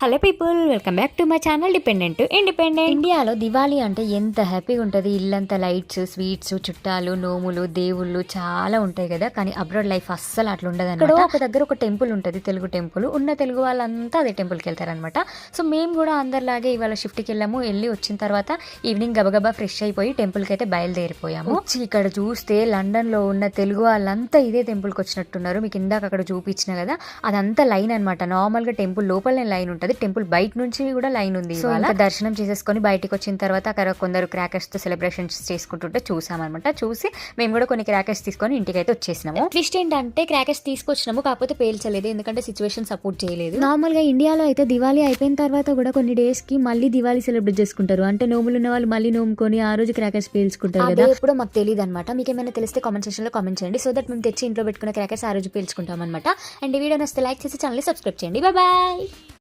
Hello people, welcome back to my channel dependent independent. ఇండియాలో దివాళీ అంటే ఎంత హ్యాపీగా ఉంటుంది. ఇల్లంతా లైట్స్, స్వీట్స్, చుట్టాలు, నోములు, దేవుళ్ళు చాలా ఉంటాయి కదా. కానీ అబ్రాడ్ లైఫ్ అస్సలు అట్లా ఉండదు అనమాట. ఒక దగ్గర ఒక టెంపుల్ ఉంటుంది, తెలుగు టెంపుల్. ఉన్న తెలుగు వాళ్ళంతా అదే టెంపుల్కి వెళ్తారనమాట. సో మేము కూడా అందరిలాగే ఇవాళ షిఫ్ట్కి వెళ్ళాము. వెళ్ళి వచ్చిన తర్వాత ఈవినింగ్ గబగబా ఫ్రెష్ అయిపోయి టెంపుల్కి అయితే బయలుదేరిపోయాము. వచ్చి ఇక్కడ చూస్తే లండన్లో ఉన్న తెలుగు వాళ్ళంతా ఇదే టెంపుల్కి వచ్చినట్టున్నారు. మీకు ఇందాక అక్కడ చూపించిన కదా, అదంతా లైన్ అనమాట. నార్మల్గా టెంపుల్ లోపలనే లైన్ ఉంటుంది, టెంపుల్ బయట నుంచి కూడా లైన్ ఉంది. సో దర్శనం చేసేసుకొని బయటకు వచ్చిన తర్వాత అక్కడ కొందరు క్రాకర్స్ తో సెలబ్రేషన్స్ చేసుకుంటుంటే చూసామన్నమాట. చూసి మేము కూడా కొన్ని క్రాకర్స్ తీసుకొని ఇంటికి అయితే వచ్చేసినాము. ట్విస్ట్ ఏంటంటే క్రాకర్స్ తీసుకొచ్చినాము, కాకపోతే పేల్చలేదు, ఎందుకంటే సిచ్యువేషన్ సపోర్ట్ చేయలేదు. నార్మల్ గా ఇండియాలో అయితే దివాళీ అయిపోయిన తర్వాత కూడా కొన్ని డేస్ కి మళ్ళీ దివాళీ సెలబ్రేట్ చేసుకుంటారు. అంటే నోములు ఉన్న వాళ్ళు మళ్ళీ నోముకొని ఆ రోజు క్రాకర్స్ పేల్చుకుంటారు కదా. ఎప్పుడో మాకు తెలియదు అనమాట. మీకు ఏమైనా తెలిస్తే కామెంట్ సెక్షన్ లో కామెంట్ చేయండి. సో దట్ మేము తెచ్చి ఇంట్లో పెట్టుకున్న క్రాకర్స్ ఆ రోజు పేల్చుకుంటాం అనమాట. అండ్ ఈ వీడియో నచ్చితే లైక్ చేసి ఛానల్ సబ్స్క్రైబ్ చేయండి. బాయ్.